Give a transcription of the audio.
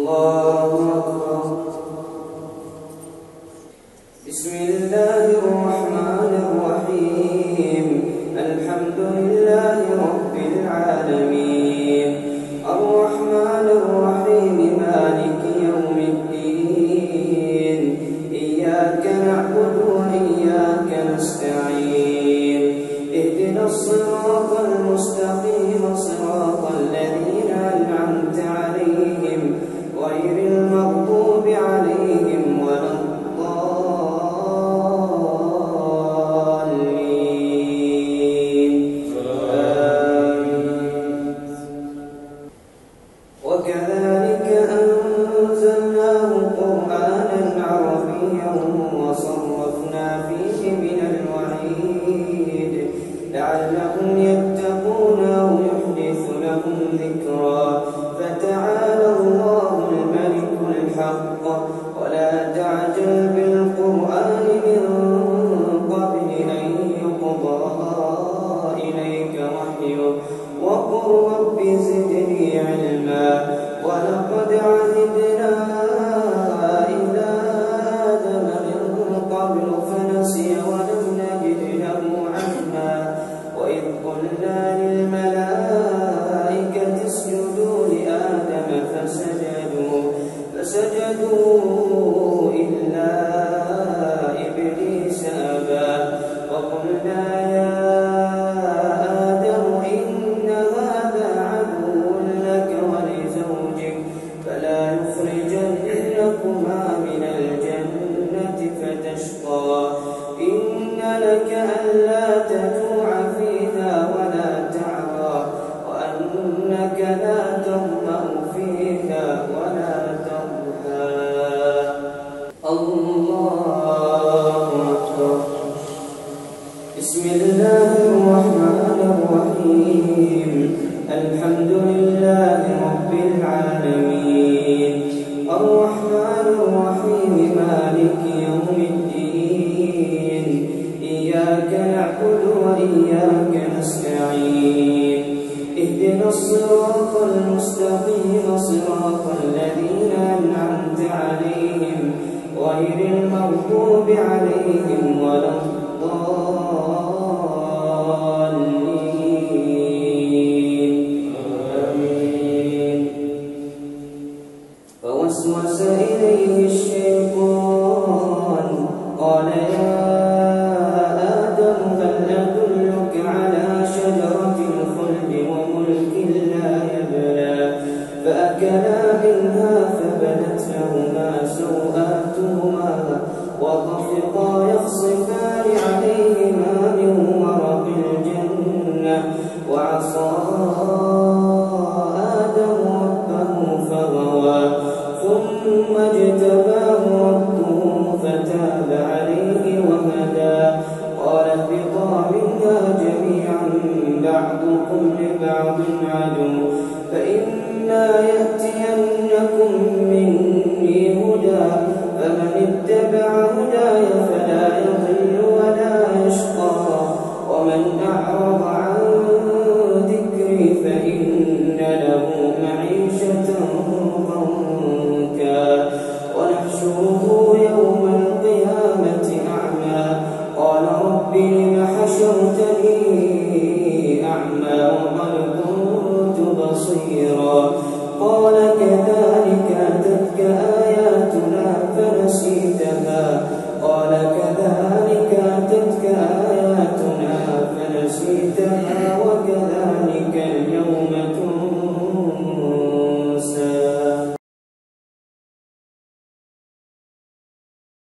الله أكبر. بسم الله الرحمن الرحيم. الحمد لله رب العالمين الرحمن الرحيم مالك يوم الدين إياك نعبد وإياك نستعين اهدنا الصراط المستقيم صراط الذين أنعمت عليهم غير المغضوب عليهم ولا الضالين آمين. وكذلك أنزلناه قرآنا عربيا وصرفنا فيه من الوعيد لعلهم يتقون أو يحدث لهم ذكرا. فتعالى الله الملك الحق ولا تعجل بالقرآن من قبل أن يقضى إليك وحيه وقل رب زدني علما. ولقد عهدنا إلى آدم من قبل فنسي ولم نجد له عزما. وإذ قلنا للملائكة اسجدوا لآدم فسجدوا إلا إبليس أبى. وقلنا يا آدم إن هذا عدو لك ولزوجك فلا يخرجنكما من الجنة فتشقى. إن لك ألا تجوع فيها ولا تعرى وأنك لا تظمأ فيها ولا تضحى. الله أكبر. بسم الله الرحمن الرحيم. الحمد لله رب العالمين الرحمن الرحيم مالك يوم الدين إياك نعبد وإياك نستعين اهدنا الصراط المستقيم صراط الذين أنعمت عليهم غير المغضوب عليهم ولا الضالين آمين. فوسوس إليه الشيطان قال يا آدم هل أدلك على شجرة الخلد وملك لا يبلى. فأكلا منها فبدت لهما سوآتهما وطفقا يخصفان عليهما من ورق الجنة. وعصى آدم ربه فغوى ثم اجتباه ربه فتاب عليه وهدى. قال اهبطا منها جميعا بعضكم لبعض عدو فإما يأتينكم مني هدى فمن اتبع هداي فلا يضل ولا يشقى. ومن أعرض عن ذكري فإن له معيشة ضنكا ونحشره يوم القيامة أعمى. قال رب لم حشرتني أعمى وقد كنت بصيرا. قال كذلك أتتك آياتنا فنسيتها. قال كذلك أتتك آياتنا فنسيتها